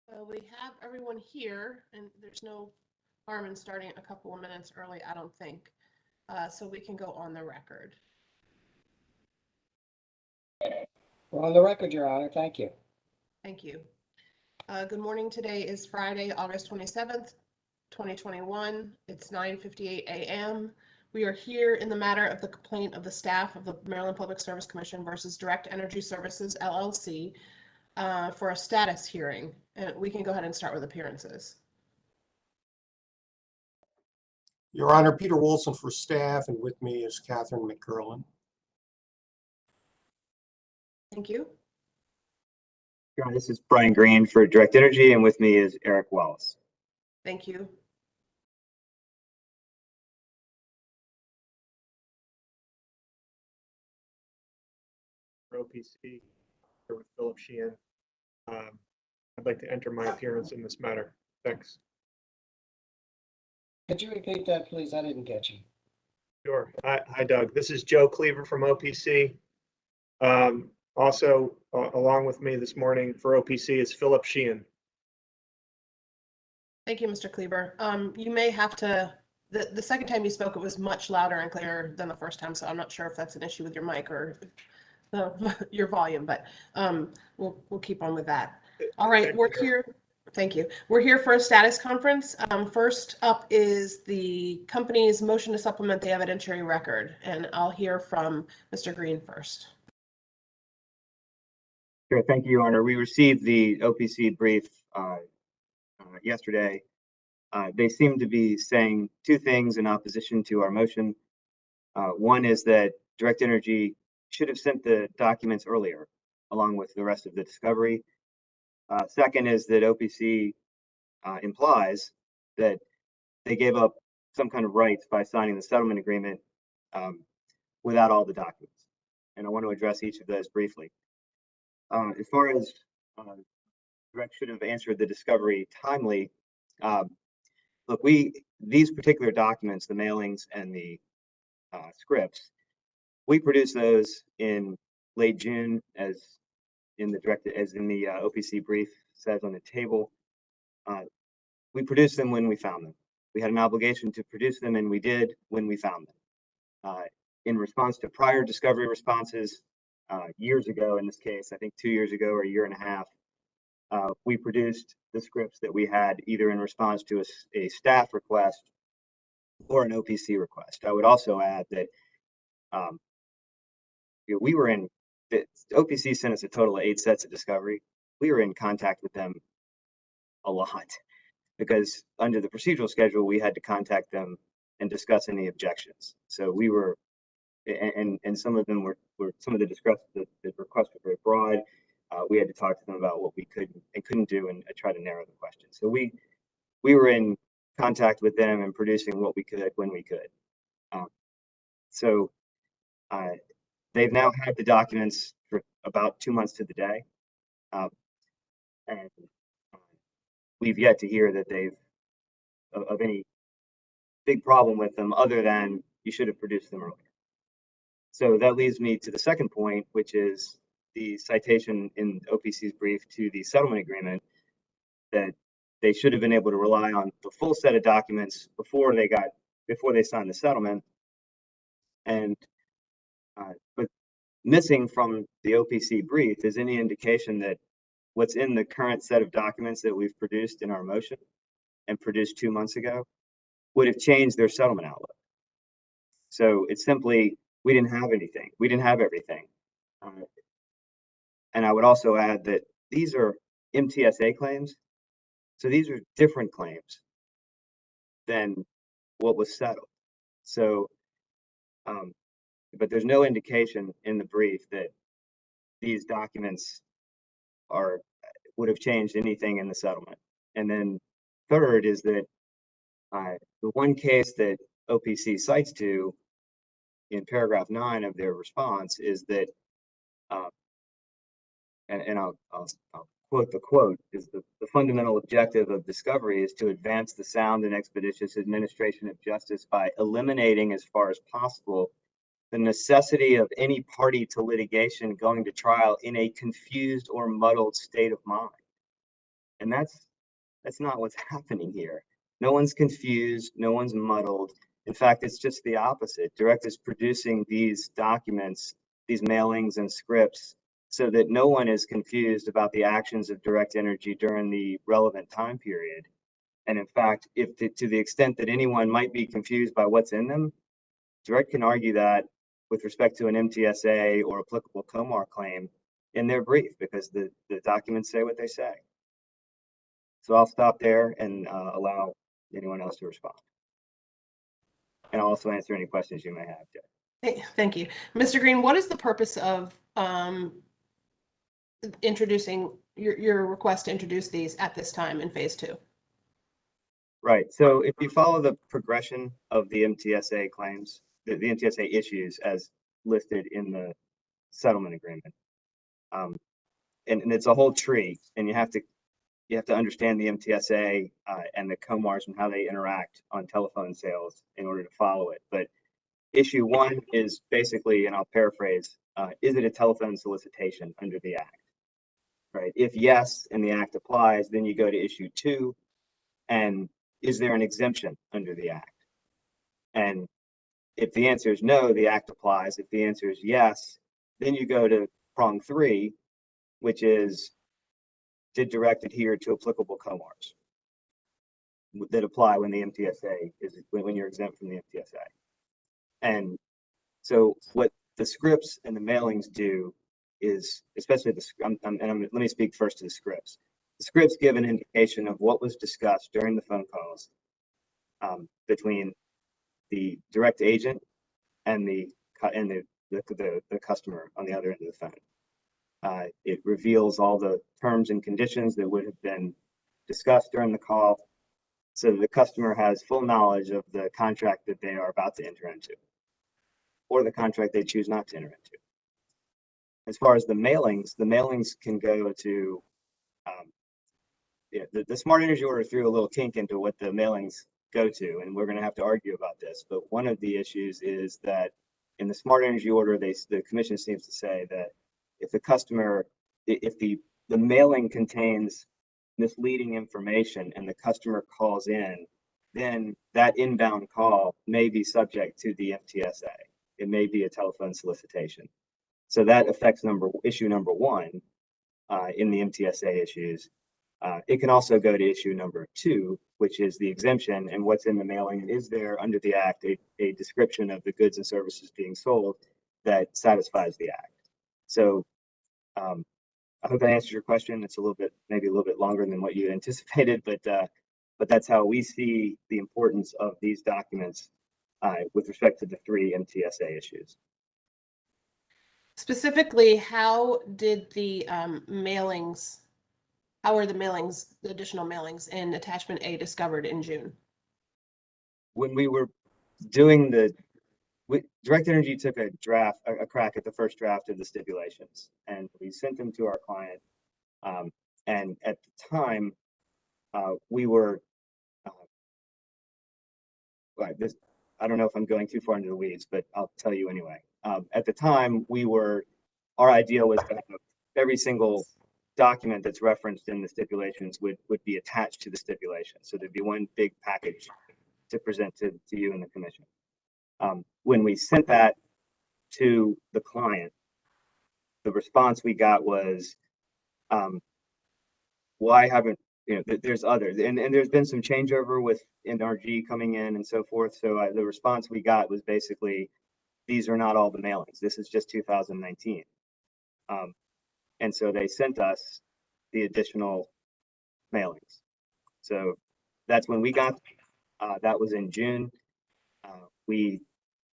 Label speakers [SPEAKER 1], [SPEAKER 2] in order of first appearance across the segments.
[SPEAKER 1] We have everyone here, and there's no harm in starting a couple of minutes early, I don't think. So we can go on the record.
[SPEAKER 2] We're on the record, Your Honor. Thank you.
[SPEAKER 1] Thank you. Good morning. Today is Friday, August 27th, 2021. It's 9:58 a.m. We are here in the matter of the complaint of the staff of the Maryland Public Service Commission versus Direct Energy Services, LLC, for a status hearing. And we can go ahead and start with appearances.
[SPEAKER 3] Your Honor, Peter Wilson for staff, and with me is Catherine McCurlin.
[SPEAKER 1] Thank you.
[SPEAKER 4] Your Honor, this is Brian Green for Direct Energy, and with me is Eric Wallace.
[SPEAKER 1] Thank you.
[SPEAKER 5] For OPC, here with Philip Sheehan. I'd like to enter my appearance in this matter. Thanks.
[SPEAKER 2] Could you repeat that, please? I didn't get you.
[SPEAKER 5] Sure. Hi, Doug. This is Joe Cleaver from OPC. Also, along with me this morning for OPC is Philip Sheehan.
[SPEAKER 1] Thank you, Mr. Kleber. You may have to, the second time you spoke, it was much louder and clearer than the first time, so I'm not sure if that's an issue with your mic or your volume, but we'll keep on with that. All right, we're here. Thank you. We're here for a status conference. First up is the company's motion to supplement the evidentiary record, and I'll hear from Mr. Green first.
[SPEAKER 4] Sure, thank you, Your Honor. We received the OPC brief yesterday. They seem to be saying two things in opposition to our motion. One is that Direct Energy should have sent the documents earlier, along with the rest of the discovery. Second is that OPC implies that they gave up some kind of rights by signing the settlement agreement without all the documents. And I want to address each of those briefly. As far as Direct should have answered the discovery timely, look, these particular documents, the mailings and the scripts, we produced those in late June, as in the OPC brief says on the table. We produced them when we found them. We had an obligation to produce them, and we did when we found them. In response to prior discovery responses years ago, in this case, I think 2 years ago or a year and a half, we produced the scripts that we had either in response to a staff request or an OPC request. I would also add that we were in, the OPC sent us a total of 8 sets of discovery. We were in contact with them a lot because under the procedural schedule, we had to contact them and discuss any objections. So we were, and some of them were some of the requests were very broad. We had to talk to them about what we could and couldn't do and try to narrow the question. So we were in contact with them and producing what we could when we could. They've now had the documents for about 2 months to the day. And we've yet to hear that they've of any big problem with them other than you should have produced them earlier. So that leads me to the second point, which is the citation in OPC's brief to the settlement agreement, that they should have been able to rely on the full set of documents before they signed the settlement. And but missing from the OPC brief is any indication that what's in the current set of documents that we've produced in our motion and produced 2 months ago would have changed their settlement outlook. So it's simply, we didn't have anything. We didn't have everything. And I would also add that these are MTSA claims. So these are different claims than what was settled. So, but there's no indication in the brief that these documents would have changed anything in the settlement. And then third is that the one case that OPC cites to in paragraph 9 of their response is that, and I'll quote the quote, is the fundamental objective of discovery is to advance the sound and expeditious administration of justice by eliminating as far as possible the necessity of any party to litigation going to trial in a confused or muddled state of mind. And that's not what's happening here. No one's confused, no one's muddled. In fact, it's just the opposite. Direct is producing these documents, these mailings and scripts, so that no one is confused about the actions of Direct Energy during the relevant time period. And in fact, if to the extent that anyone might be confused by what's in them, Direct can argue that with respect to an MTSA or applicable COMAR claim in their brief, because the documents say what they say. So I'll stop there and allow anyone else to respond. And I'll also answer any questions you may have, Jeff.
[SPEAKER 1] Hey, thank you. Mr. Green, what is the purpose of introducing your request to introduce these at this time in phase 2?
[SPEAKER 4] Right. So if you follow the progression of the MTSA claims, the MTSA issues as listed in the settlement agreement, and it's a whole tree, and you have to understand the MTSA and the COMARs and how they interact on telephone sales in order to follow it. But issue 1 is basically, and I'll paraphrase, is it a telephone solicitation under the Act? Right. If yes, and the Act applies, then you go to issue 2, and is there an exemption under the Act? And if the answer is no, the Act applies. If the answer is yes, then you go to prong 3, which is, did Direct adhere to applicable COMARs that apply when the MTSA is, when you're exempt from the MTSA? And so what the scripts and the mailings do is, especially let me speak first to the scripts. The scripts give an indication of what was discussed during the phone calls between the Direct agent and the customer on the other end of the phone. It reveals all the terms and conditions that would have been discussed during the call, so that the customer has full knowledge of the contract that they are about to enter into, or the contract they choose not to enter into. As far as the mailings can go to, the Smart Energy Order threw a little kink into what the mailings go to, and we're going to have to argue about this. But one of the issues is that in the Smart Energy Order, the commission seems to say that if the mailing contains misleading information and the customer calls in, then that inbound call may be subject to the MTSA. It may be a telephone solicitation. So that affects issue number 1 in the MTSA issues. It can also go to issue number 2, which is the exemption and what's in the mailing. And is there under the Act a description of the goods and services being sold that satisfies the Act? So I hope that answers your question. It's maybe a little bit longer than what you anticipated, but that's how we see the importance of these documents with respect to the 3 MTSA issues.
[SPEAKER 1] Specifically, how did the mailings, how are the mailings, the additional mailings in attachment A discovered in June?
[SPEAKER 4] When we were doing Direct Energy took a crack at the first draft of the stipulations, and we sent them to our client. And at the time, we were, I don't know if I'm going too far into the weeds, but I'll tell you anyway. At the time, our idea was to have every single document that's referenced in the stipulations would be attached to the stipulation. So there'd be one big package to present to you and the commission. When we sent that to the client, the response we got was, why haven't, there's others, and there's been some changeover with NRG coming in and so forth. So the response we got was basically, these are not all the mailings. This is just 2019. And so they sent us the additional mailings. So that's when we got, that was in June. We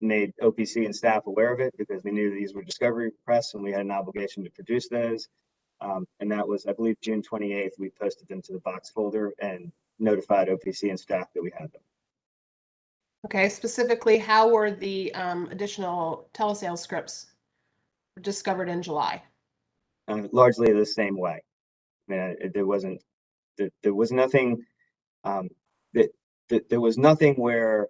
[SPEAKER 4] made OPC and staff aware of it because we knew these were discovery requests and we had an obligation to produce those. And that was, I believe, June 28th, we posted them to the box folder and notified OPC and staff that we had them.
[SPEAKER 1] Okay, specifically, how were the additional telesales scripts discovered in July?
[SPEAKER 4] Largely the same way. I mean, there was nothing, there was nothing where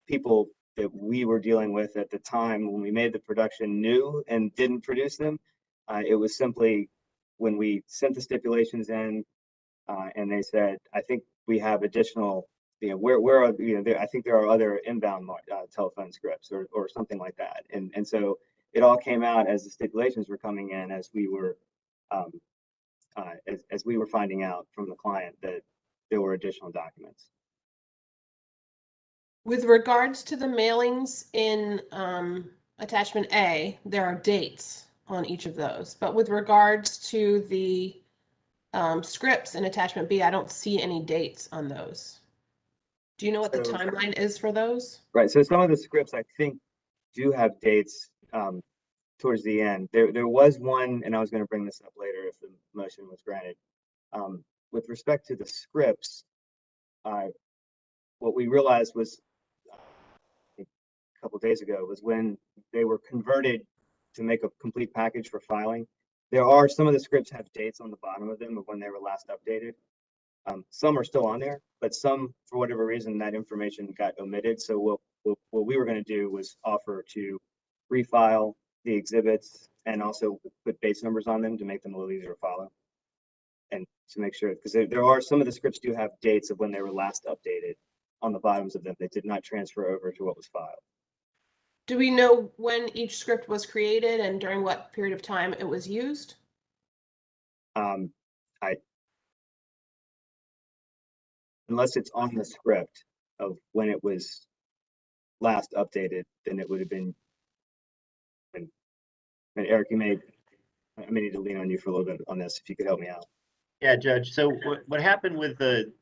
[SPEAKER 4] people that we were dealing with at the time when we made the production knew and didn't produce them. It was simply when we sent the stipulations in, and they said, I think we have additional, where are, I think there are other inbound telephone scripts or something like that. And so it all came out as the stipulations were coming in, as we were, as we were finding out from the client that there were additional documents.
[SPEAKER 1] With regards to the mailings in attachment A, there are dates on each of those. But with regards to the scripts in attachment B, I don't see any dates on those. Do you know what the
[SPEAKER 4] So-
[SPEAKER 1] timeline is for those?
[SPEAKER 4] Right. So some of the scripts I think do have dates towards the end. There was one, and I was going to bring this up later if the motion was granted. With respect to the scripts, what we realized was a couple of days ago was when they were converted to make a complete package for filing. There are some of the scripts have dates on the bottom of them of when they were last updated. Some are still on there, but some, for whatever reason, that information got omitted. So what we were going to do was offer to refile the exhibits and also put base numbers on them to make them a little easier to follow. And to make sure, because there are some of the scripts do have dates of when they were last updated on the bottoms of them. They did not transfer over to what was filed.
[SPEAKER 1] Do we know when each script was created and during what period of time it was used?
[SPEAKER 4] Unless it's on the script of when it was last updated, then it would have been. And Eric, I may need to lean on you for a little bit on this if you could help me out.
[SPEAKER 6] Yeah, Judge. So what happened with the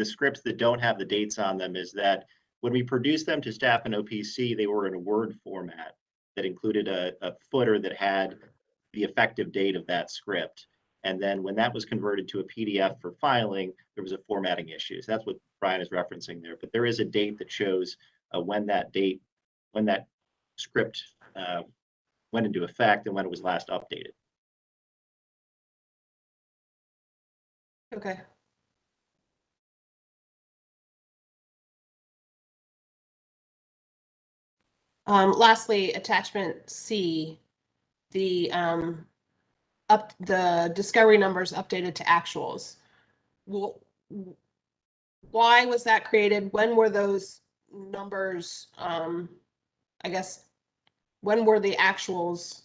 [SPEAKER 6] scripts that don't have the dates on them is that when we produced them to staff and OPC, they were in a Word format that included a footer that had the effective date of that script. And then when that was converted to a PDF for filing, there was a formatting issue. So that's what Brian is referencing there. But there is a date that shows when that script went into effect and when it was last updated.
[SPEAKER 1] Okay. Lastly, attachment C, the discovery numbers updated to actuals. Well, why was that created? When were those numbers, I guess, when were the actuals?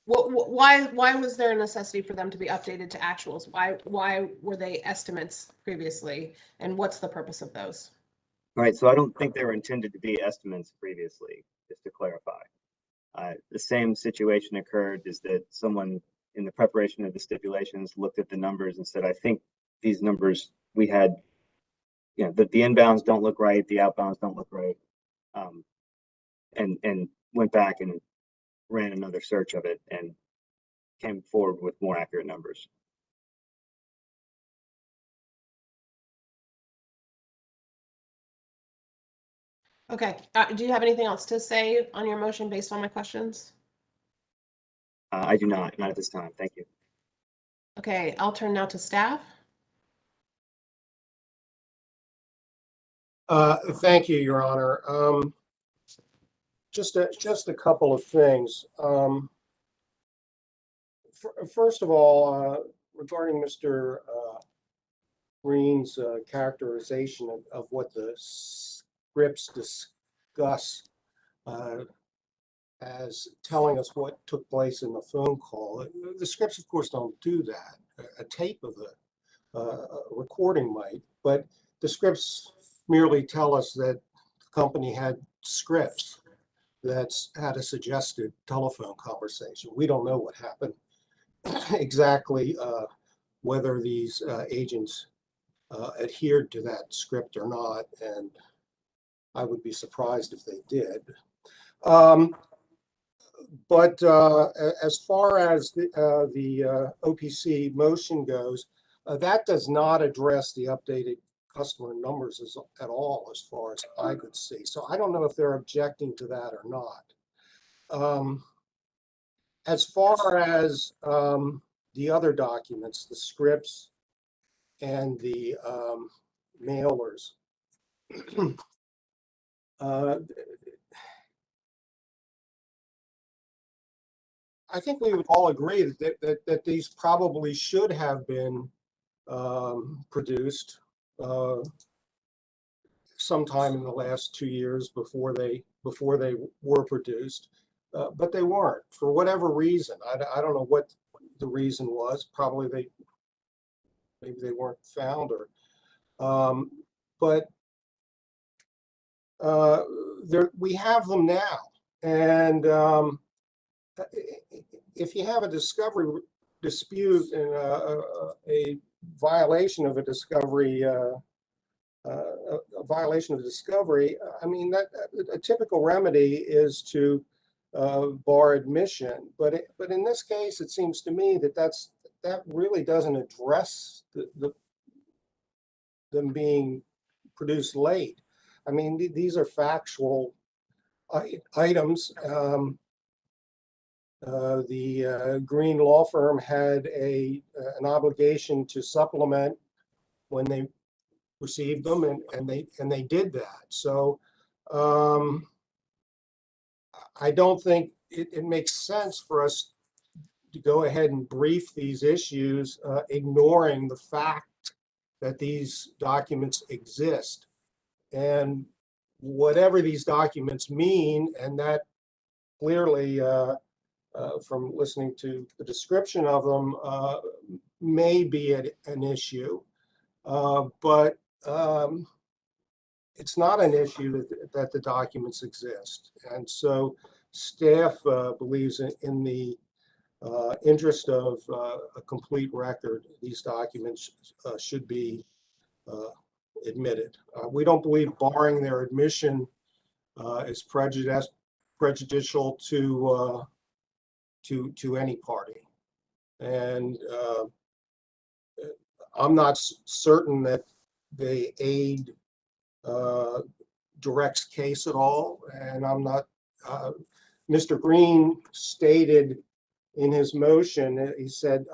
[SPEAKER 1] Why was there a necessity for them to be updated to actuals? Why were they estimates previously? And what's the purpose of those?
[SPEAKER 4] All right, so I don't think they were intended to be estimates previously, just to clarify. The same situation occurred is that someone in the preparation of the stipulations looked at the numbers and said, I think these numbers we had, the inbounds don't look right, the outbounds don't look right. And went back and ran another search of it and came forward with more accurate numbers.
[SPEAKER 1] Okay, do you have anything else to say on your motion based on my questions?
[SPEAKER 4] I do not at this time. Thank you.
[SPEAKER 1] Okay, I'll turn now to staff.
[SPEAKER 3] Thank you, Your Honor. Just a couple of things. First of all, regarding Mr. Green's characterization of what the scripts discuss as telling us what took place in the phone call. The scripts, of course, don't do that. A tape of the recording might, but the scripts merely tell us that the company had scripts that had a suggested telephone conversation. We don't know what happened exactly, whether these agents adhered to that script or not, and I would be surprised if they did. But as far as the OPC motion goes, that does not address the updated customer numbers at all, as far as I could see. So I don't know if they're objecting to that or not. As far as the other documents, the scripts and the mailers, I think we would all agree that these probably should have been produced sometime in the last 2 years before they were produced, but they weren't for whatever reason. I don't know what the reason was. Probably maybe they weren't found, or but we have them now, and if you have a discovery dispute and a violation of a discovery, I mean, that a typical remedy is to bar admission. But in this case, it seems to me that really doesn't address them being produced late. I mean, these are factual items. The Green law firm had an obligation to supplement when they received them, and they did that. So I don't think it makes sense for us to go ahead and brief these issues, ignoring the fact that these documents exist. And whatever these documents mean, and that clearly, from listening to the description of them, may be an issue, but it's not an issue that the documents exist. And so staff believes in the interest of a complete record, these documents should be admitted. We don't believe barring their admission is prejudicial to any party. And I'm not certain that they aid Direct's case at all. And I'm not, Mr. Green stated in his motion, he said,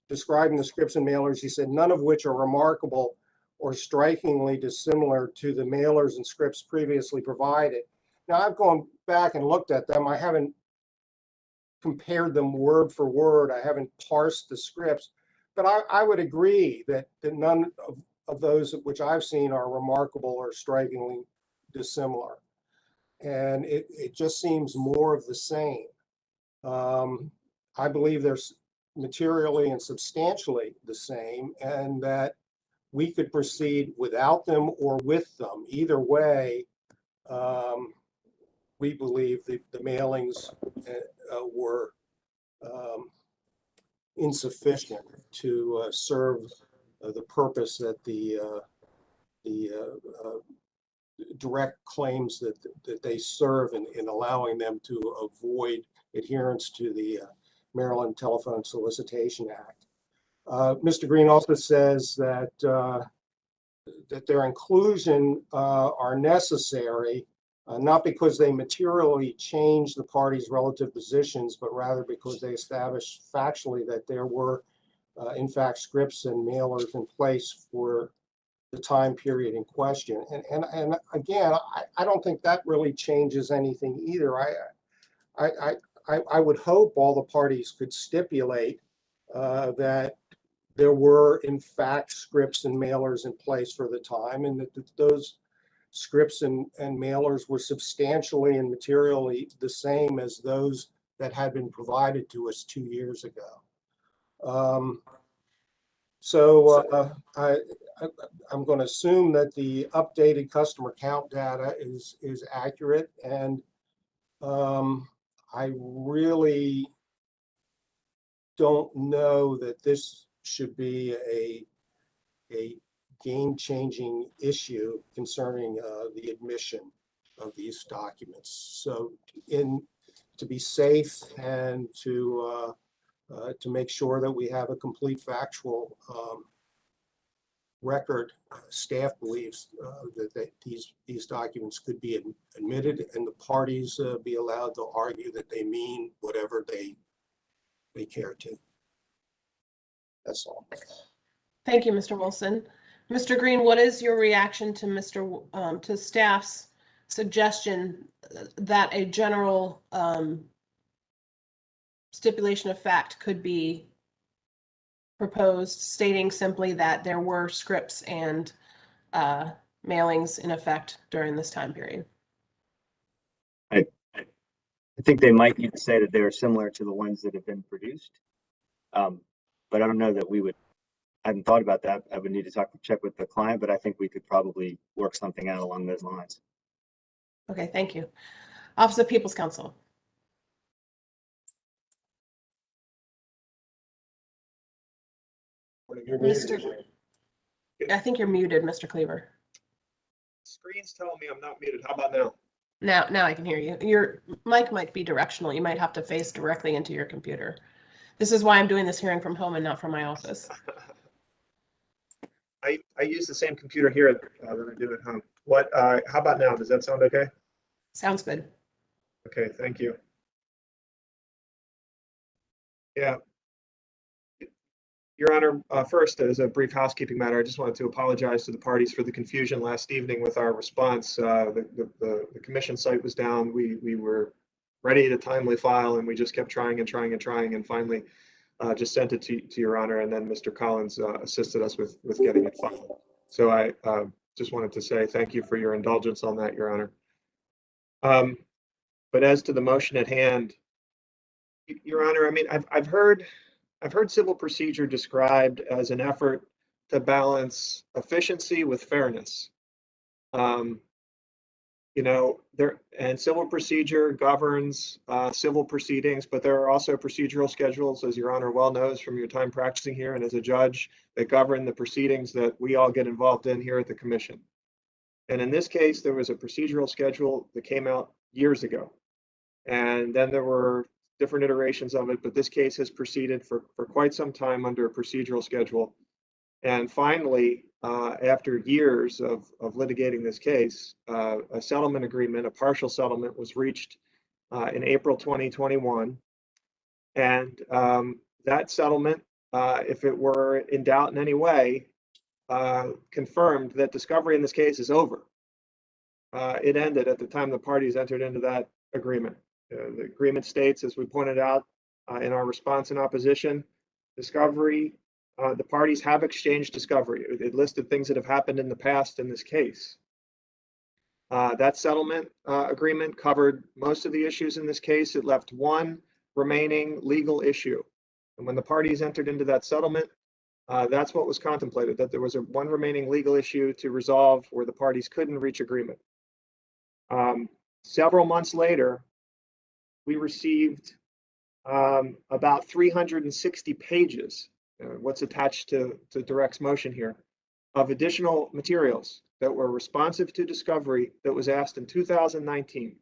[SPEAKER 3] describing the scripts and mailers, he said, none of which are remarkable or strikingly dissimilar to the mailers and scripts previously provided. Now, I've gone back and looked at them. I haven't compared them word for word. I haven't parsed the scripts, but I would agree that none of those which I've seen are remarkable or strikingly dissimilar. And it just seems more of the same. I believe they're materially and substantially the same, and that we could proceed without them or with them. Either way, we believe the mailings were insufficient to serve the purpose that the Direct claims that they serve in allowing them to avoid adherence to the Maryland Telephone Solicitation Act. Mr. Green also says that their inclusion are necessary, not because they materially change the parties' relative positions, but rather because they establish factually that there were, in fact, scripts and mailers in place for the time period in question. And again, I don't think that really changes anything either. I would hope all the parties could stipulate that there were, in fact, scripts and mailers in place for the time, and that those scripts and mailers were substantially and materially the same as those that had been provided to us 2 years ago. I'm going to assume that the updated customer count data is accurate, and I really don't know that this should be a game-changing issue concerning the admission of these documents. So, to be safe and to make sure that we have a complete factual record, staff believes that these documents could be admitted, and the parties be allowed to argue that they mean whatever they care to. That's all.
[SPEAKER 1] Thank you, Mr. Wilson. Mr. Green, what is your reaction to to staff's suggestion that a general stipulation of fact could be proposed, stating simply that there were scripts and mailings in effect during this time period.
[SPEAKER 4] I think they might need to say that they are similar to the ones that have been produced. But I don't know that we would, I hadn't thought about that. I would need to check with the client, but I think we could probably work something out along those lines.
[SPEAKER 1] Okay, thank you. Office of People's Counsel.
[SPEAKER 3] You're muted.
[SPEAKER 1] Mr. I think you're muted, Mr. Cleaver.
[SPEAKER 5] Screen's telling me I'm not muted. How about now?
[SPEAKER 1] Now I can hear you. Your mic might be directional. You might have to face directly into your computer. This is why I'm doing this hearing from home and not from my office.
[SPEAKER 5] I use the same computer here that I do at home. What? How about now? Does that sound okay?
[SPEAKER 1] Sounds good.
[SPEAKER 5] Okay, thank you. Yeah. Your Honor, first, as a brief housekeeping matter, I just wanted to apologize to the parties for the confusion last evening with our response. The commission site was down. We were ready to timely file, and we just kept trying and trying and trying, and finally just sent it to Your Honor, and then Mr. Collins assisted us with getting it filed. So I just wanted to say thank you for your indulgence on that, Your Honor. But as to the motion at hand, Your Honor, I mean, I've heard civil procedure described as an effort to balance efficiency with fairness. You know, civil procedure governs civil proceedings, but there are also procedural schedules, as Your Honor well knows from your time practicing here and as a judge, that govern the proceedings that we all get involved in here at the commission. And in this case, there was a procedural schedule that came out years ago. And then there were different iterations of it, but this case has proceeded for quite some time under a procedural schedule. And finally, after years of litigating this case, a settlement agreement, a partial settlement, was reached in April 2021. And that settlement, if it were in doubt in any way, confirmed that discovery in this case is over. It ended at the time the parties entered into that agreement. The agreement states, as we pointed out in our response in opposition, discovery, the parties have exchanged discovery. It listed things that have happened in the past in this case. That settlement agreement covered most of the issues in this case. It left one remaining legal issue. And when the parties entered into that settlement, that's what was contemplated, that there was one remaining legal issue to resolve where the parties couldn't reach agreement. Several months later, we received about 360 pages, what's attached to Direct's motion here, of additional materials that were responsive to discovery that was asked in 2019.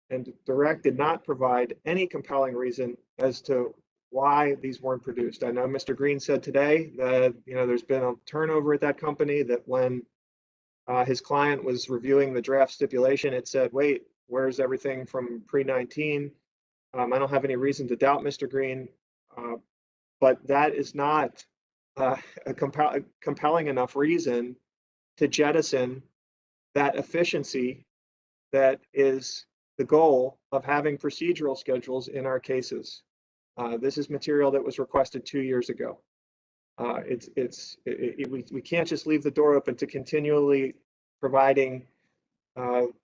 [SPEAKER 5] And Direct did not provide any compelling reason as to why these weren't produced. I know Mr. Green said today that there's been a turnover at that company, that when his client was reviewing the draft stipulation, it said, wait, where's everything from pre-19? I don't have any reason to doubt Mr. Green, but that is not a compelling enough reason to jettison that efficiency that is the goal of having procedural schedules in our cases. This is material that was requested 2 years ago. We can't just leave the door open to continually providing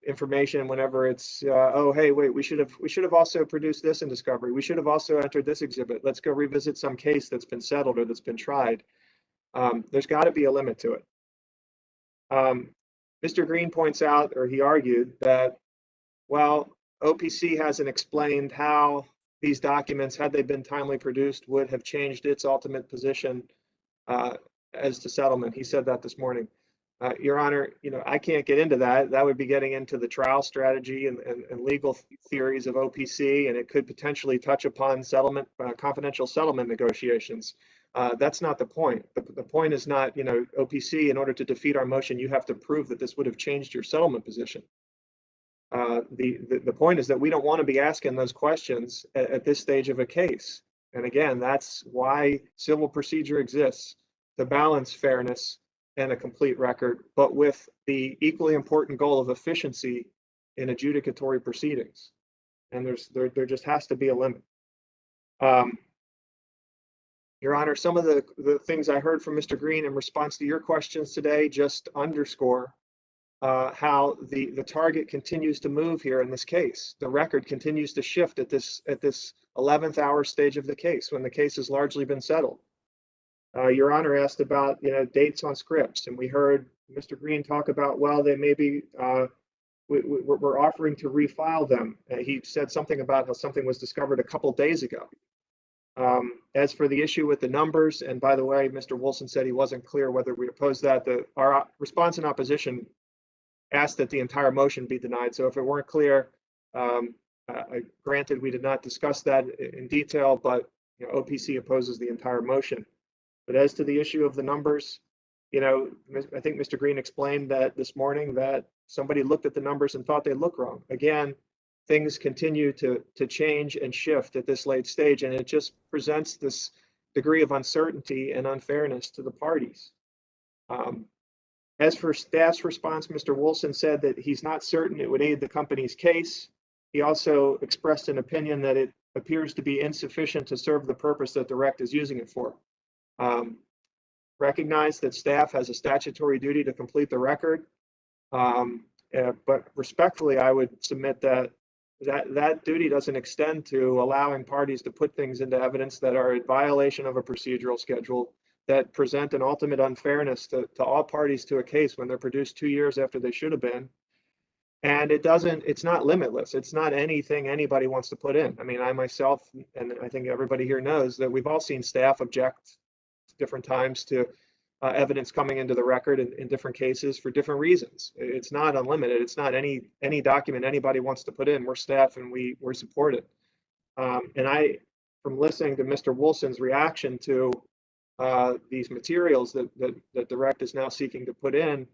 [SPEAKER 5] information whenever it's oh, hey, wait, we should have also produced this in discovery. We should have also entered this exhibit. Let's go revisit some case that's been settled or that's been tried. There's got to be a limit to it. Mr. Green points out, or he argued, that, well, OPC hasn't explained how these documents, had they been timely produced, would have changed its ultimate position as to settlement. He said that this morning. Your Honor, I can't get into that. That would be getting into the trial strategy and legal theories of OPC, and it could potentially touch upon settlement, confidential settlement negotiations. That's not the point. The point is not, OPC, in order to defeat our motion, you have to prove that this would have changed your settlement position. The point is that we don't want to be asking those questions at this stage of a case. And again, that's why civil procedure exists, to balance fairness and a complete record, but with the equally important goal of efficiency in adjudicatory proceedings. And there just has to be a limit. Your Honor, some of the things I heard from Mr. Green in response to your questions today just underscore how the target continues to move here in this case. The record continues to shift at this 11th hour stage of the case when the case has largely been settled. Your Honor asked about dates on scripts, and we heard Mr. Green talk about, well, they may be we're offering to refile them. He said something about how something was discovered a couple days ago. As for the issue with the numbers, and by the way, Mr. Wilson said he wasn't clear whether we opposed that. Our response in opposition asked that the entire motion be denied. So if it weren't clear, granted, we did not discuss that in detail, but OPC opposes the entire motion. But as to the issue of the numbers, I think Mr. Green explained that this morning that somebody looked at the numbers and thought they looked wrong. Again, things continue to change and shift at this late stage, and it just presents this degree of uncertainty and unfairness to the parties. As for staff's response, Mr. Wilson said that he's not certain it would aid the company's case. He also expressed an opinion that it appears to be insufficient to serve the purpose that Direct is using it for. Recognize that staff has a statutory duty to complete the record, but respectfully, I would submit that duty doesn't extend to allowing parties to put things into evidence that are in violation of a procedural schedule, that present an ultimate unfairness to all parties to a case when they're produced 2 years after they should have been. And it's not limitless. It's not anything anybody wants to put in. I mean, I myself, and I think everybody here knows that we've all seen staff object different times to evidence coming into the record in different cases for different reasons. It's not unlimited. It's not any document anybody wants to put in. We're staff and we're supported. And from listening to Mr. Wilson's reaction to these materials that Direct is now seeking to put in,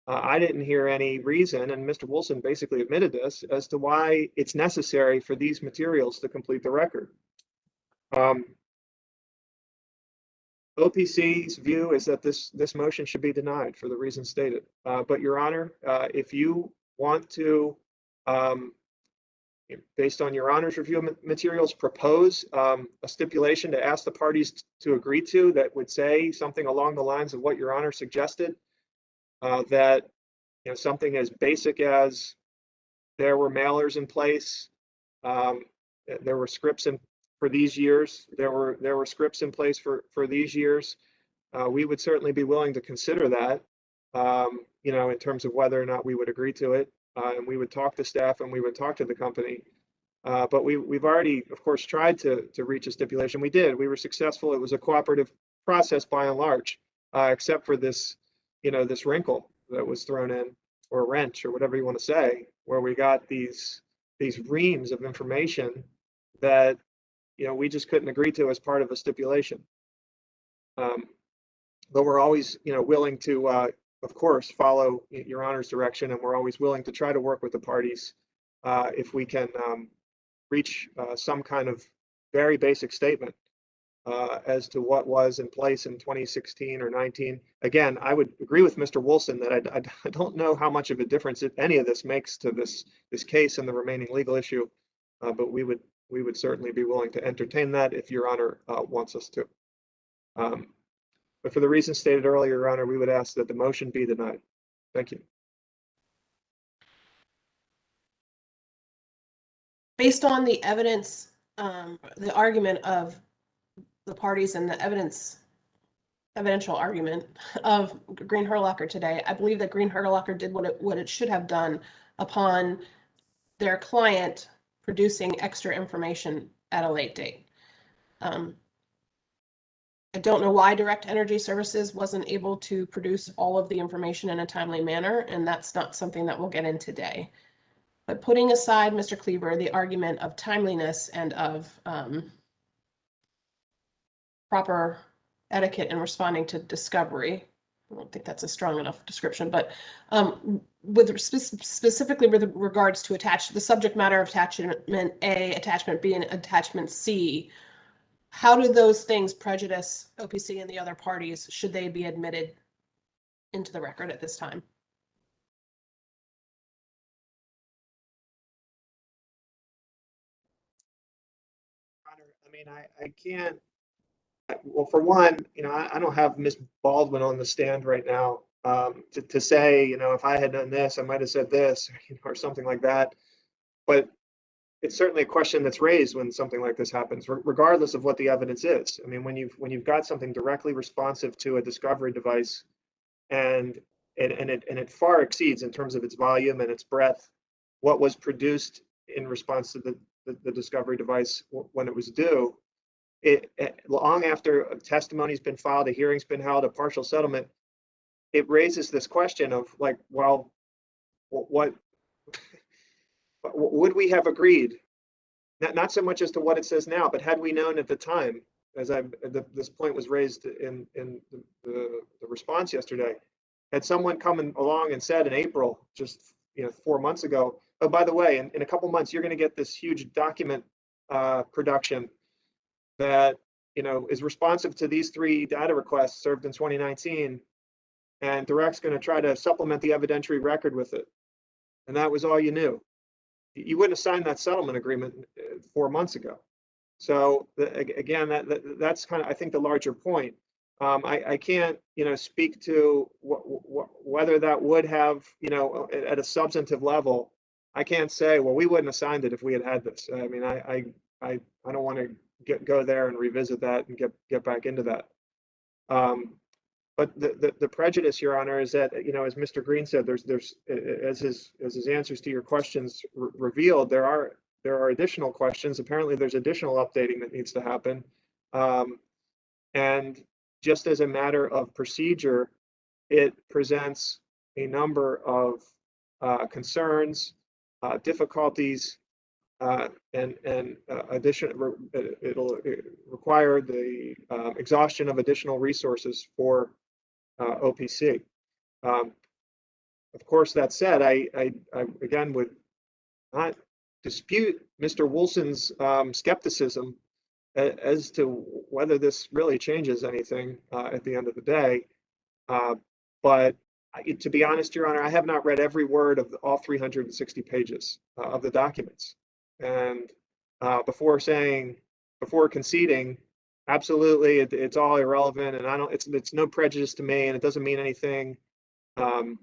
[SPEAKER 5] I didn't hear any reason, and Mr. Wilson basically admitted this, as to why it's necessary for these materials to complete the record. OPC's view is that this motion should be denied for the reasons stated. But Your Honor, if you want to, based on Your Honor's review of materials, propose a stipulation to ask the parties to agree to that would say something along the lines of what Your Honor suggested, that something as basic as there were mailers in place, there were scripts for these years, there were scripts in place for these years, we would certainly be willing to consider that, in terms of whether or not we would agree to it. And we would talk to staff and we would talk to the company. But we've already, of course, tried to reach a stipulation. We did. We were successful. It was a cooperative process by and large, except for this, this wrinkle that was thrown in, or a wrench, or whatever you want to say, where we got these reams of information that we just couldn't agree to as part of a stipulation. But we're always willing to of course, follow Your Honor's direction, and we're always willing to try to work with the parties if we can reach some kind of very basic statement as to what was in place in 2016 or 19. Again, I would agree with Mr. Wilson that I don't know how much of a difference any of this makes to this case and the remaining legal issue, but we would certainly be willing to entertain that if Your Honor wants us to. But for the reasons stated earlier, Your Honor, we would ask that the motion be denied. Thank you.
[SPEAKER 1] Based on the evidence, the argument of the parties and the evidential argument of Green Herlocker today, I believe that Green Herlocker did what it should have done upon their client producing extra information at a late date. I don't know why Direct Energy Services wasn't able to produce all of the information in a timely manner, and that's not something that we'll get in today. But putting aside, Mr. Cleaver, the argument of timeliness and of proper etiquette in responding to discovery, I don't think that's a strong enough description, but specifically with regards to the subject matter of attachment A, attachment B, and attachment C, how do those things prejudice OPC and the other parties should they be admitted into the record at this time?
[SPEAKER 5] mean, I can't, well, for one, I don't have Miss Baldwin on the stand right now to say, if I had done this, I might have said this, or something like that. But it's certainly a question that's raised when something like this happens, regardless of what the evidence is. I mean, when you've got something directly responsive to a discovery device, and it far exceeds in terms of its volume and its breadth what was produced in response to the discovery device when it was due. Long after a testimony's been filed, a hearing's been held, a partial settlement, it raises this question of like, well, what would we have agreed? Not so much as to what it says now, but had we known at the time, as this point was raised in the response yesterday, had someone come along and said in April, just 4 months ago, oh, by the way, in a couple months you're going to get this huge document production that is responsive to these 3 data requests served in 2019, and Direct's going to try to supplement the evidentiary record with it, and that was all you knew. You wouldn't have signed that settlement agreement 4 months ago. So again, that's kind of, I think, the larger point. I can't speak to whether that would have at a substantive level. I can't say, well, we wouldn't have signed it if we had had this. I mean, I don't want to go there and revisit that and get back into that. But the prejudice, Your Honor, is that as Mr. Green said, there's as his answers to your questions revealed, there are additional questions. Apparently, there's additional updating that needs to happen, and just as a matter of procedure, it presents a number of concerns, difficulties, and additional. It'll require the exhaustion of additional resources for OPC. Of course, that said, I again would not dispute Mr. Wilson's skepticism as to whether this really changes anything at the end of the day. But to be honest, Your Honor, I have not read every word of all 360 pages of the documents. And before conceding, absolutely, it's all irrelevant, and it's no prejudice to me, and it doesn't mean anything. I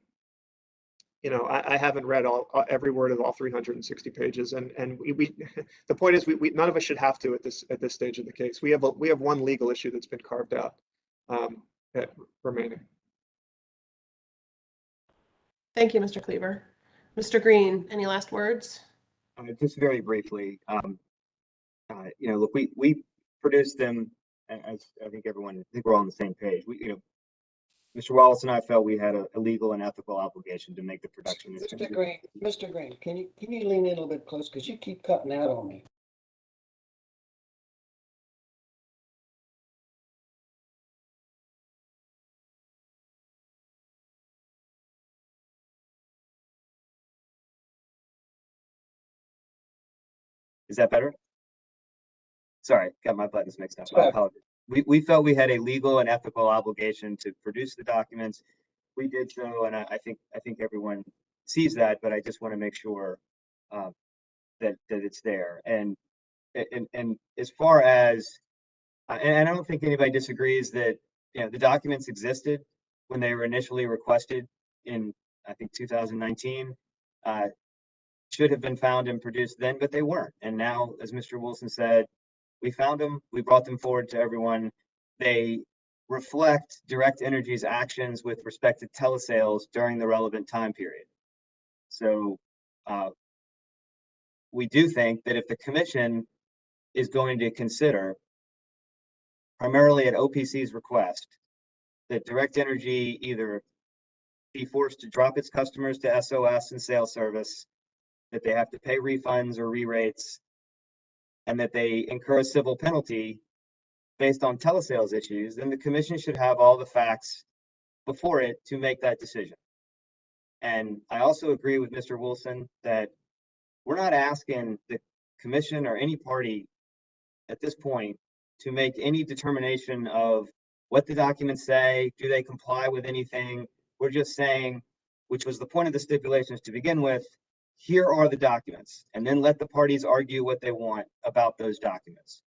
[SPEAKER 5] haven't read every word of all 360 pages, and we the point is we none of us should have to at this stage of the case. We have one legal issue that's been carved out remaining.
[SPEAKER 1] Thank you, Mr. Cleaver. Mr. Green, any last words?
[SPEAKER 4] Just very briefly, look, we produced them, as I think we're all on the same page. Mr. Wallace and I felt we had a legal and ethical obligation to make the production.
[SPEAKER 2] Mr. Green, can you lean in a little bit close, because you keep cutting out on me.
[SPEAKER 4] Is that better? Sorry, got my buttons mixed up. I apologize. We felt we had a legal and ethical obligation to produce the documents. We did so, and I think everyone sees that, but I just want to make sure that it's there. And as far as, and I don't think anybody disagrees that the documents existed when they were initially requested in, I think, 2019. Should have been found and produced then, but they weren't. And now, as Mr. Wilson said, we found them, we brought them forward to everyone. They reflect Direct Energy's actions with respect to telesales during the relevant time period. So we do think that if the commission is going to consider, primarily at OPC's request, that Direct Energy either be forced to drop its customers to SOS and sales service, that they have to pay refunds or re-rates, and that they incur a civil penalty based on telesales issues, then the commission should have all the facts before it to make that decision. And I also agree with Mr. Wilson that we're not asking the commission or any party at this point to make any determination of what the documents say, do they comply with anything. We're just saying, which was the point of the stipulations to begin with, here are the documents, and then let the parties argue what they want about those documents.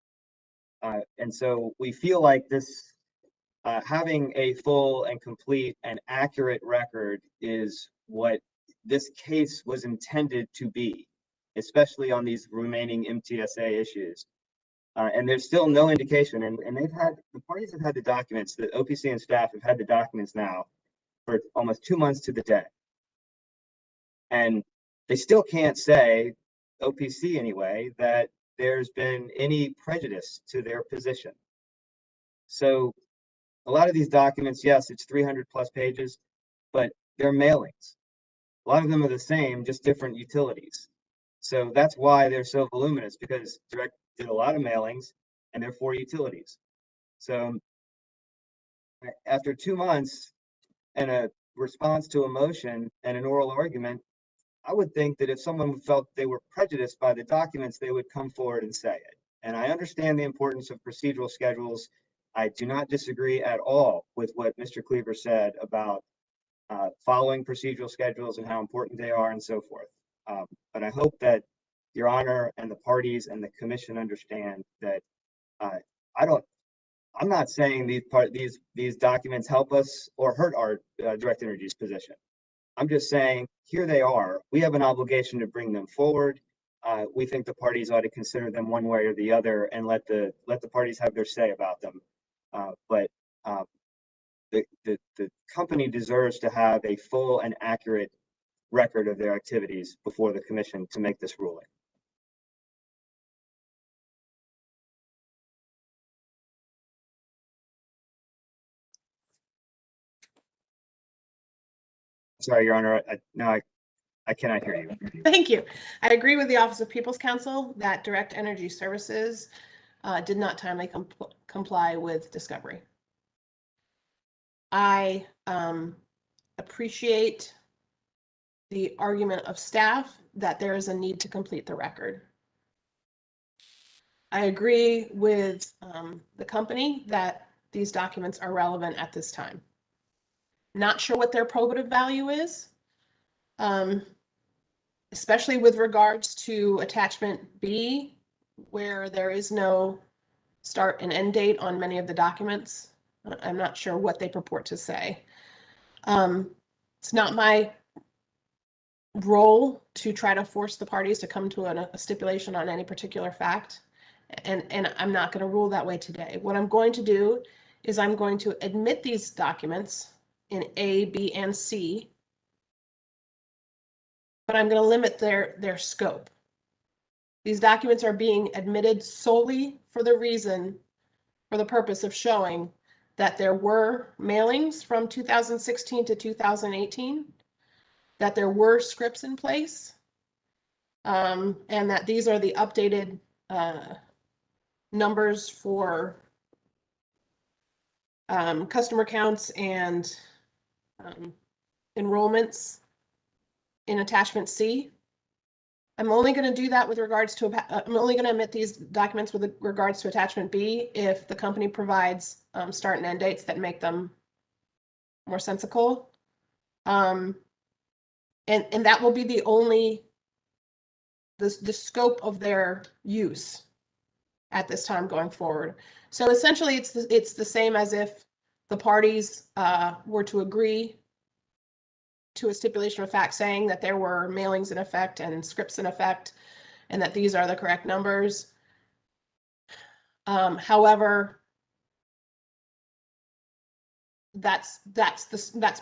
[SPEAKER 4] And so we feel like this, having a full and complete and accurate record is what this case was intended to be, especially on these remaining MTSA issues. And there's still no indication, and the parties have had the documents, the OPC and staff have had the documents now for almost 2 months to the day. And they still can't say, OPC anyway, that there's been any prejudice to their position. So a lot of these documents, yes, it's 300 plus pages, but they're mailings. A lot of them are the same, just different utilities. So that's why they're so voluminous, because Direct did a lot of mailings and they're for utilities. So after 2 months and a response to a motion and an oral argument, I would think that if someone felt they were prejudiced by the documents, they would come forward and say it. And I understand the importance of procedural schedules. I do not disagree at all with what Mr. Cleaver said about following procedural schedules and how important they are and so forth. But I hope that Your Honor and the parties and the commission understand that I'm not saying these documents help us or hurt our Direct Energy's position. I'm just saying, here they are. We have an obligation to bring them forward. We think the parties ought to consider them one way or the other and let the parties have their say about them. But the company deserves to have a full and accurate record of their activities before the commission to make this ruling. Sorry, Your Honor, I cannot hear you.
[SPEAKER 1] Thank you. I agree with the Office of People's Counsel that Direct Energy Services did not timely comply with discovery. I appreciate the argument of staff that there is a need to complete the record. I agree with the company that these documents are relevant at this time. Not sure what their probative value is, especially with regards to attachment B, where there is no start and end date on many of the documents. I'm not sure what they purport to say. It's not my role to try to force the parties to come to a stipulation on any particular fact. And I'm not going to rule that way today. What I'm going to do is I'm going to admit these documents in A, B, and C, but I'm going to limit their scope. These documents are being admitted solely for the purpose of showing that there were mailings from 2016 to 2018, that there were scripts in place, and that these are the updated numbers for customer counts and enrollments in attachment C. I'm only going to do that with regards to, I'm only going to admit these documents with regards to attachment B if the company provides start and end dates that make them more sensical. And that will be the only, the scope of their use at this time going forward. So essentially it's the same as if the parties were to agree to a stipulation of fact saying that there were mailings in effect and scripts in effect and that these are the correct numbers. However, that's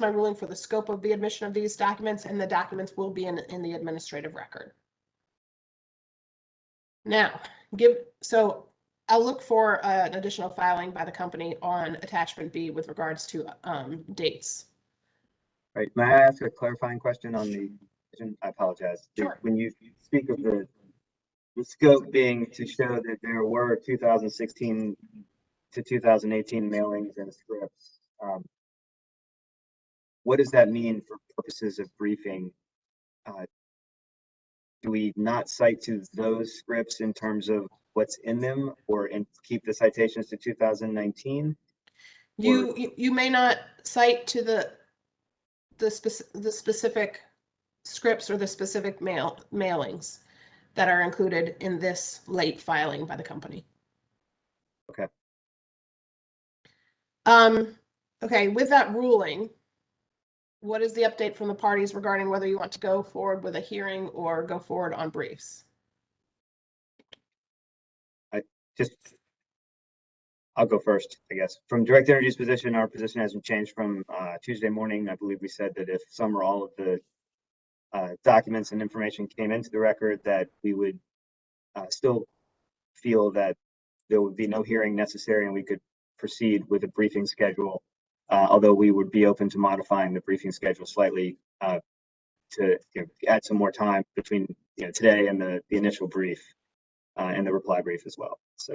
[SPEAKER 1] my ruling for the scope of the admission of these documents, and the documents will be in the administrative record. Now, so I'll look for an additional filing by the company on attachment B with regards to dates.
[SPEAKER 4] Right. May I ask a clarifying question on the, I apologize.
[SPEAKER 1] Sure.
[SPEAKER 4] When you speak of the scope being to show that there were 2016 to 2018 mailings and scripts, what does that mean for purposes of briefing? Do we not cite to those scripts in terms of what's in them, and keep the citations to 2019?
[SPEAKER 1] You may not cite to the specific scripts or the specific mailings that are included in this late filing by the company.
[SPEAKER 4] Okay.
[SPEAKER 1] Okay, with that ruling, what is the update from the parties regarding whether you want to go forward with a hearing or go forward on briefs?
[SPEAKER 4] I'll go first, I guess. From Direct Energy's position, our position hasn't changed from Tuesday morning. I believe we said that if some or all of the documents and information came into the record, that we would still feel that there would be no hearing necessary and we could proceed with a briefing schedule, although we would be open to modifying the briefing schedule slightly to add some more time between today and the initial brief and the reply brief as well. So.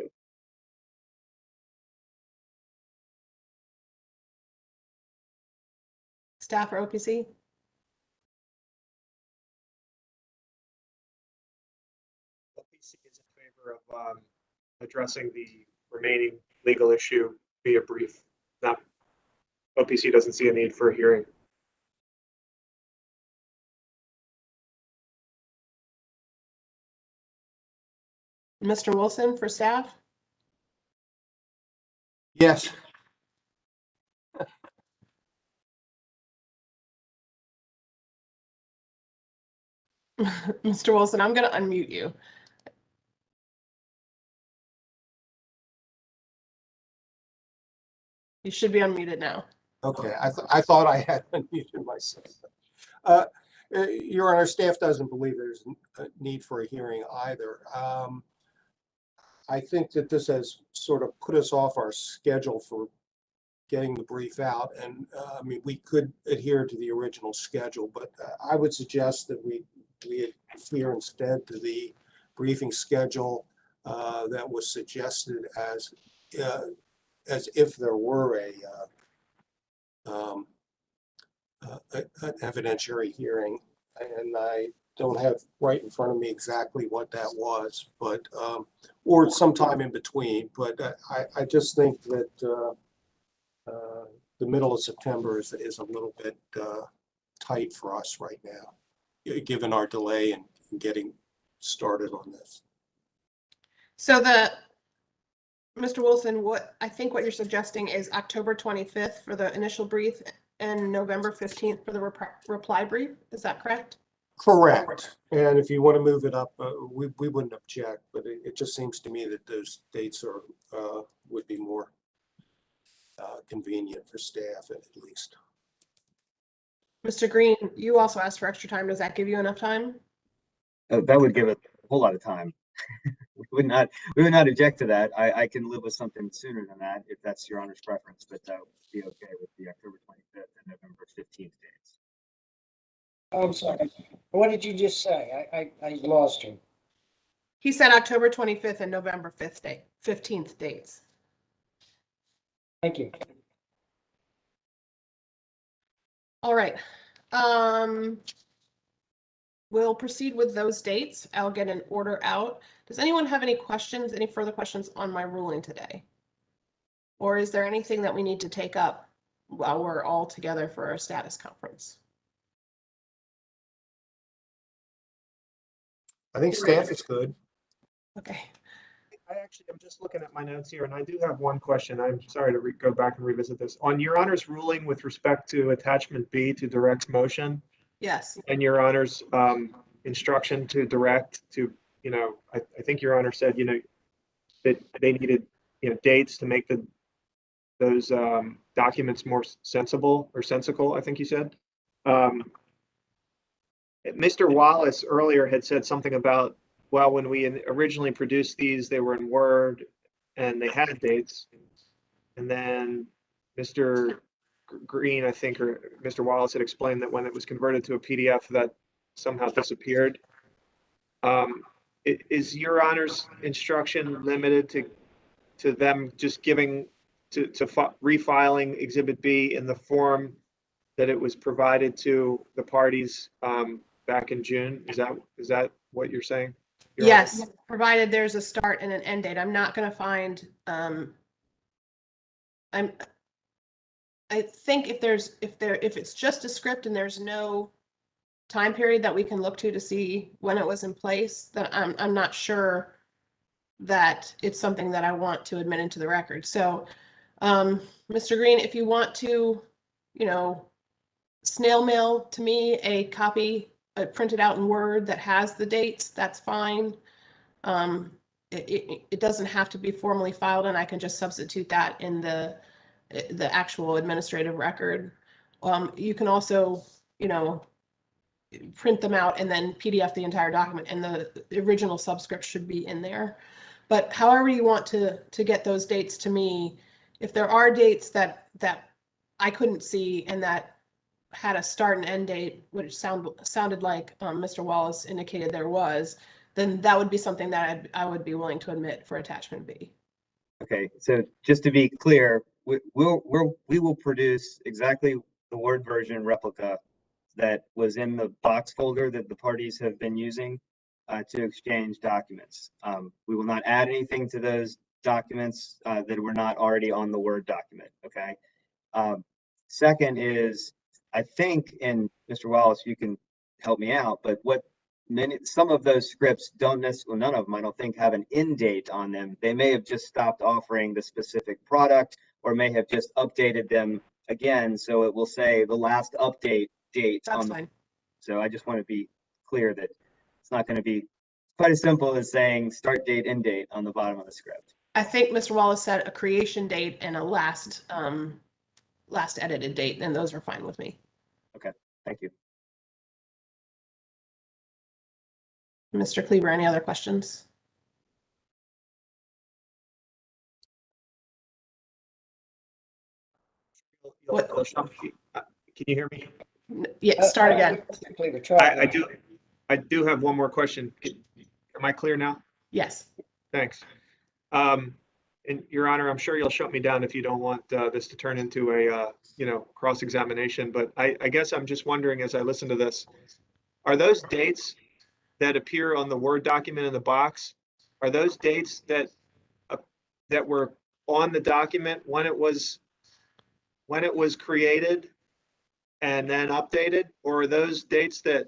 [SPEAKER 1] Staff or OPC?
[SPEAKER 5] PSC is in favor of addressing the remaining legal issue via brief. Not, OPC doesn't see a need for a hearing.
[SPEAKER 1] Mr. Wilson for staff?
[SPEAKER 3] Yes.
[SPEAKER 1] Mr. Wilson, I'm going to unmute you. You should be unmuted now.
[SPEAKER 3] Okay, I thought I had unmuted myself. Your Honor, staff doesn't believe there's a need for a hearing either. I think that this has sort of put us off our schedule for getting the brief out. And I mean, we could adhere to the original schedule, but I would suggest that we adhere instead to the briefing schedule that was suggested as if there were an evidentiary hearing. And I don't have right in front of me exactly what that was, but or sometime in between. But I just think that the middle of September is a little bit tight for us right now, given our delay in getting started on this.
[SPEAKER 1] So Mr. Wilson, what you're suggesting is October 25th for the initial brief and November 15th for the reply brief. Is that correct?
[SPEAKER 3] Correct. And if you want to move it up, we wouldn't object, but it just seems to me that those dates would be more convenient for staff at least.
[SPEAKER 1] Mr. Green, you also asked for extra time. Does that give you enough time?
[SPEAKER 4] That would give it a whole lot of time. We would not object to that. I can live with something sooner than that if that's your Honor's preference, but that would be okay with the October 25th and November 15th dates.
[SPEAKER 2] I'm sorry. What did you just say? I lost you.
[SPEAKER 1] He said October 25th and November 15th dates.
[SPEAKER 2] Thank you.
[SPEAKER 1] All right. We'll proceed with those dates. I'll get an order out. Does anyone have any questions, any further questions on my ruling today? Or is there anything that we need to take up while we're all together for our status conference?
[SPEAKER 3] I think staff is good.
[SPEAKER 1] Okay.
[SPEAKER 5] I actually am just looking at my notes here, and I do have one question. I'm sorry to go back and revisit this. On your Honor's ruling with respect to attachment B to direct motion,
[SPEAKER 1] Yes.
[SPEAKER 5] and your Honor's instruction to direct to, I think your Honor said, that they needed, dates to make those documents more sensible or sensical, I think you said. Mr. Wallace earlier had said something about, well, when we originally produced these, they were in Word and they had dates. And then Mr. Green, I think, or Mr. Wallace had explained that when it was converted to a PDF, that somehow disappeared. Is your Honor's instruction limited to them just giving to refiling Exhibit B in the form that it was provided to the parties back in June? Is that what you're saying?
[SPEAKER 1] Yes, provided there's a start and an end date. I'm not going to find. I think if it's just a script and there's no time period that we can look to see when it was in place, then I'm not sure that it's something that I want to admit into the record. So, Mr. Green, if you want to, you know, snail mail to me a copy printed out in Word that has the dates, that's fine. It doesn't have to be formally filed, and I can just substitute that in the actual administrative record. You can also, you know, print them out and then PDF the entire document, and the original subscript should be in there. But however you want to get those dates to me, if there are dates that I couldn't see and that had a start and end date, which sounded like Mr. Wallace indicated there was, then that would be something that I would be willing to admit for attachment B.
[SPEAKER 4] Okay, so just to be clear, we will produce exactly the Word version replica that was in the box folder that the parties have been using to exchange documents. We will not add anything to those documents that were not already on the Word document, okay? Second is, I think, and Mr. Wallace, you can help me out, but some of those scripts don't necessarily, none of them, I don't think, have an end date on them. They may have just stopped offering the specific product or may have just updated them again. So it will say the last update date.
[SPEAKER 1] That's fine.
[SPEAKER 4] So I just want to be clear that it's not going to be quite as simple as saying start date, end date on the bottom of the script.
[SPEAKER 1] I think Mr. Wallace said a creation date and a last edited date, and those are fine with me.
[SPEAKER 4] Okay, thank you.
[SPEAKER 1] Mr. Cleaver, any other questions? What?
[SPEAKER 5] Can you hear me?
[SPEAKER 1] Yeah, start again.
[SPEAKER 5] I do have one more question. Am I clear now?
[SPEAKER 1] Yes.
[SPEAKER 5] Thanks. And Your Honor, I'm sure you'll shut me down if you don't want this to turn into a cross-examination. But I guess I'm just wondering, as I listen to this, are those dates that appear on the Word document in the box, are those dates that were on the document when it was created and then updated, or are those dates that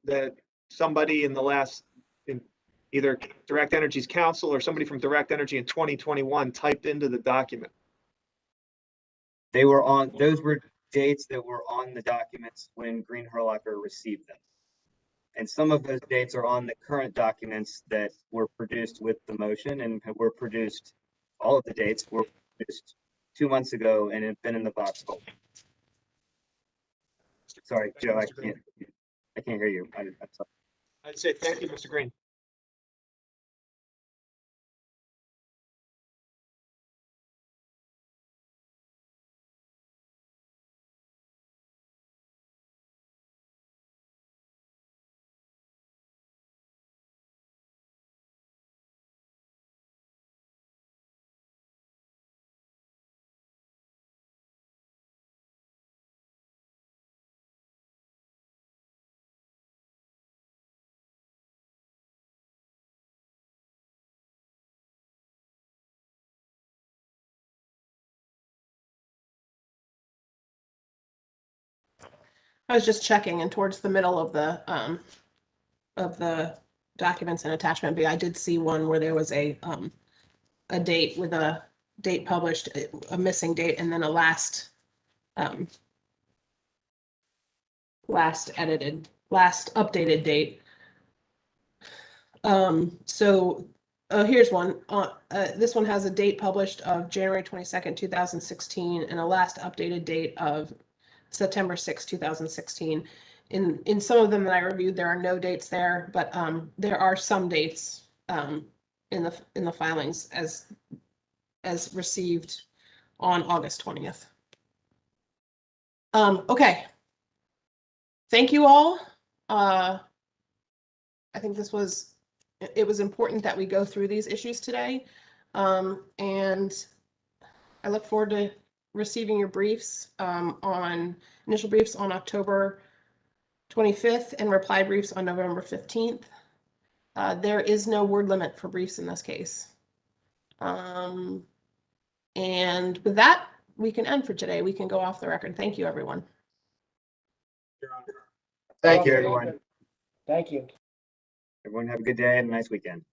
[SPEAKER 5] that somebody in the last, in either Direct Energy's counsel or somebody from Direct Energy in 2021 typed into the document?
[SPEAKER 4] Those were dates that were on the documents when Green Herlocker received them. And some of those dates are on the current documents that were produced with the motion and were produced, all of the dates were produced 2 months ago and have been in the box folder. Sorry, Joe, I can't hear you. I'm sorry.
[SPEAKER 5] I'd say thank you, Mr. Green.
[SPEAKER 1] I was just checking, and towards the middle of the documents and attachment B, I did see one where there was a date with a date published, a missing date, and then a last updated date. So here's one. This one has a date published of January 22nd, 2016, and a last updated date of September 6, 2016. In some of them that I reviewed, there are no dates there, but there are some dates in the filings as received on August 20th. Okay. Thank you all. I think it was important that we go through these issues today. And I look forward to receiving your briefs initial briefs on October 25th and reply briefs on November 15th. There is no word limit for briefs in this case. And with that, we can end for today. We can go off the record. Thank you, everyone.
[SPEAKER 4] Thank you, everyone.
[SPEAKER 2] Thank you.
[SPEAKER 4] Everyone have a good day and a nice weekend.